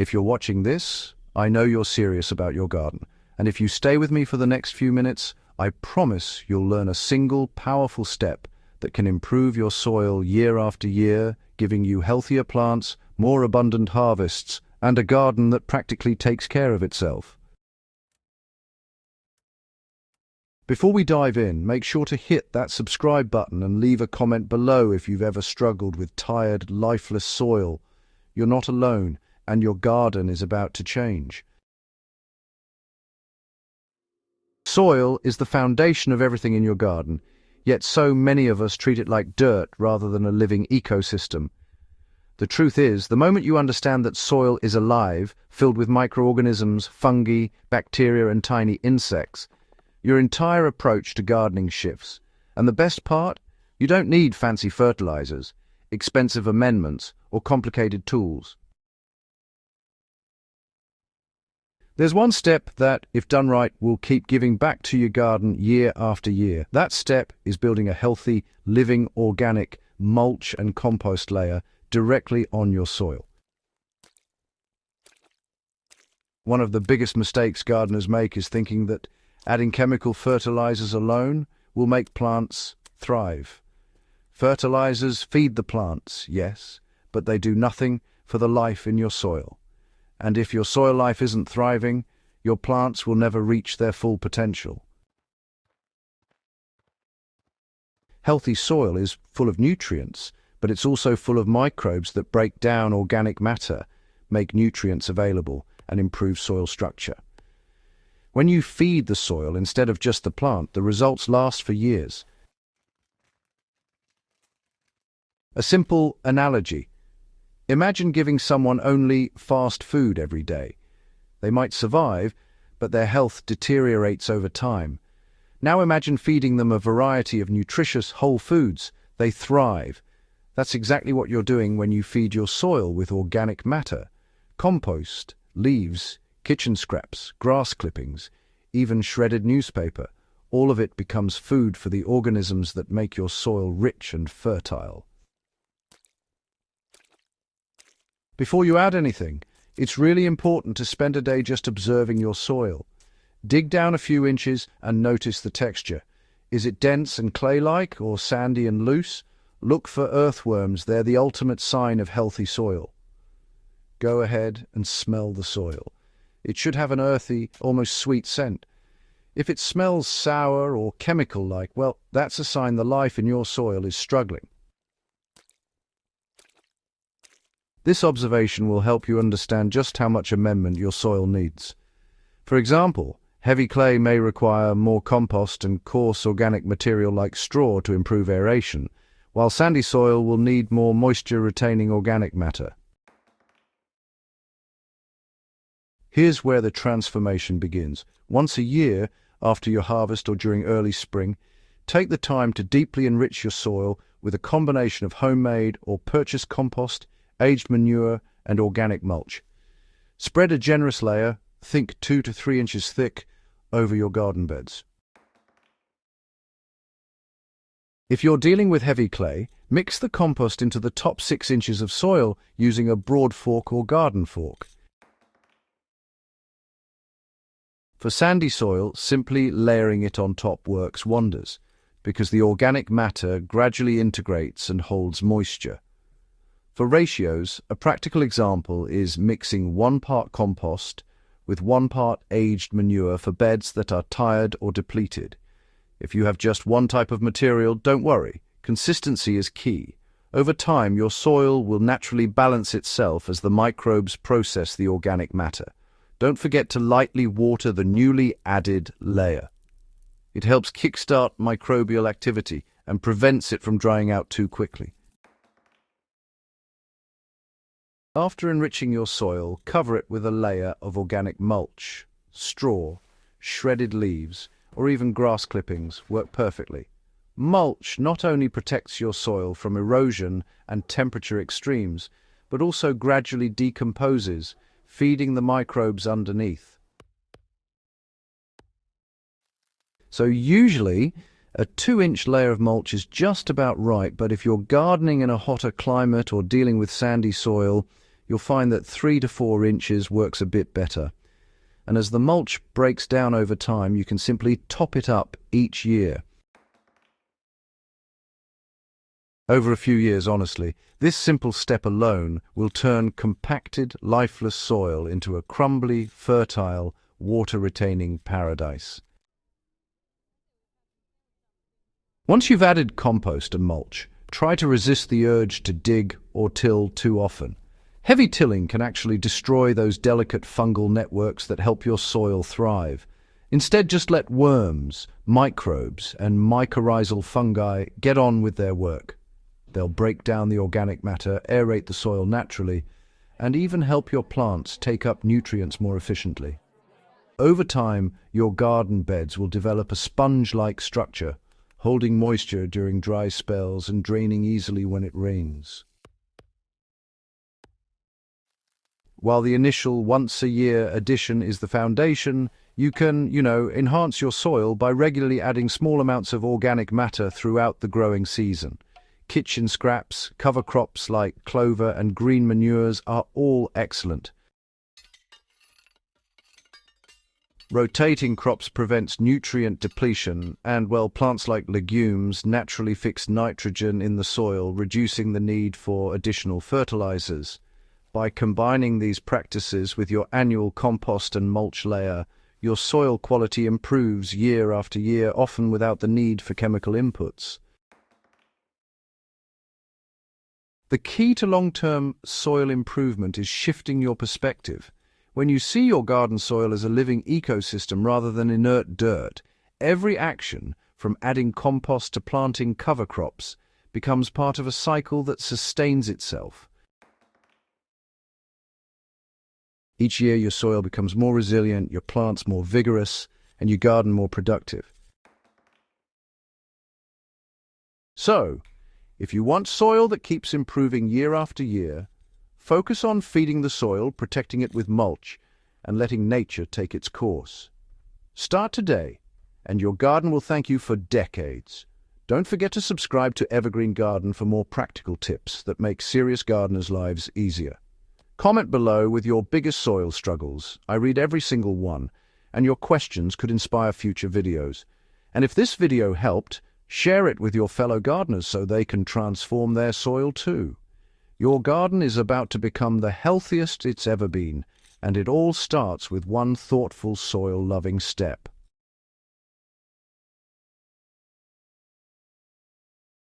If you're watching this, I know you're serious about your garden. And if you stay with me for the next few minutes, I promise you'll learn a single powerful step that can improve your soil year after year, giving you healthier plants, more abundant harvests, and a garden that practically takes care of itself. Before we dive in, make sure to hit that subscribe button and leave a comment below if you've ever struggled with tired, lifeless soil. You're not alone, and your garden is about to change. Soil is the foundation of everything in your garden, yet so many of us treat it like dirt rather than a living ecosystem. The truth is, the moment you understand that soil is alive, filled with microorganisms, fungi, bacteria, and tiny insects, your entire approach to gardening shifts. And the best part? You don't need fancy fertilizers, expensive amendments, or complicated tools. There's one step that, if done right, will keep giving back to your garden year after year. That step is building a healthy, living, organic mulch and compost layer directly on your soil. One of the biggest mistakes gardeners make is thinking that adding chemical fertilizers alone will make plants thrive. Fertilizers feed the plants, yes, but they do nothing for the life in your soil. And if your soil life isn't thriving, your plants will never reach their full potential. Healthy soil is full of nutrients, but it's also full of microbes that break down organic matter, make nutrients available, and improve soil structure. When you feed the soil instead of just the plant, the results last for years. A simple analogy. Imagine giving someone only fast food every day. They might survive, but their health deteriorates over time. Now imagine feeding them a variety of nutritious whole foods. They thrive. That's exactly what you're doing when you feed your soil with organic matter. Compost, leaves, kitchen scraps, grass clippings, even shredded newspaper. All of it becomes food for the organisms that make your soil rich and fertile. Before you add anything, it's really important to spend a day just observing your soil. Dig down a few inches and notice the texture. Is it dense and clay-like or sandy and loose? Look for earthworms. They're the ultimate sign of healthy soil. Go ahead and smell the soil. It should have an earthy, almost sweet scent. If it smells sour or chemical-like, well, that's a sign the life in your soil is struggling. This observation will help you understand just how much amendment your soil needs. For example, heavy clay may require more compost and coarse organic material like straw to improve aeration, while sandy soil will need more moisture-retaining organic matter. Here's where the transformation begins. Once a year, after your harvest or during early spring, take the time to deeply enrich your soil with a combination of homemade or purchased compost, aged manure, and organic mulch. Spread a generous layer, think 2 to 3 inches thick, over your garden beds. If you're dealing with heavy clay, mix the compost into the top 6 inches of soil using a broad fork or garden fork. For sandy soil, simply layering it on top works wonders, because the organic matter gradually integrates and holds moisture. For ratios, a practical example is mixing 1 part compost with 1 part aged manure for beds that are tired or depleted. If you have just one type of material, don't worry. Consistency is key. Over time, your soil will naturally balance itself as the microbes process the organic matter. Don't forget to lightly water the newly added layer. It helps kickstart microbial activity and prevents it from drying out too quickly. After enriching your soil, cover it with a layer of organic mulch. Straw, shredded leaves, or even grass clippings work perfectly. Mulch not only protects your soil from erosion and temperature extremes, but also gradually decomposes, feeding the microbes underneath. So usually, a 2-inch layer of mulch is just about right, but if you're gardening in a hotter climate or dealing with sandy soil, you'll find that 3 to 4 inches works a bit better. And as the mulch breaks down over time, you can simply top it up each year. Over a few years, honestly, this simple step alone will turn compacted, lifeless soil into a crumbly, fertile, water-retaining paradise. Once you've added compost and mulch, try to resist the urge to dig or till too often. Heavy tilling can actually destroy those delicate fungal networks that help your soil thrive. Instead, just let worms, microbes, and mycorrhizal fungi get on with their work. They'll break down the organic matter, aerate the soil naturally, and even help your plants take up nutrients more efficiently. Over time, your garden beds will develop a sponge-like structure, holding moisture during dry spells and draining easily when it rains. While the initial once-a-year addition is the foundation, you can, enhance your soil by regularly adding small amounts of organic matter throughout the growing season. Kitchen scraps, cover crops like clover and green manures are all excellent. Rotating crops prevents nutrient depletion, and plants like legumes naturally fix nitrogen in the soil, reducing the need for additional fertilizers. By combining these practices with your annual compost and mulch layer, your soil quality improves year after year, often without the need for chemical inputs. The key to long-term soil improvement is shifting your perspective. When you see your garden soil as a living ecosystem rather than inert dirt, every action, from adding compost to planting cover crops, becomes part of a cycle that sustains itself. Each year your soil becomes more resilient, your plants more vigorous, and your garden more productive. So, if you want soil that keeps improving year after year, focus on feeding the soil, protecting it with mulch, and letting nature take its course. Start today, and your garden will thank you for decades. Don't forget to subscribe to Evergreen Garden for more practical tips that make serious gardeners' lives easier. Comment below with your biggest soil struggles. I read every single one, and your questions could inspire future videos. And if this video helped, share it with your fellow gardeners so they can transform their soil too. Your garden is about to become the healthiest it's ever been, and it all starts with one thoughtful soil-loving step.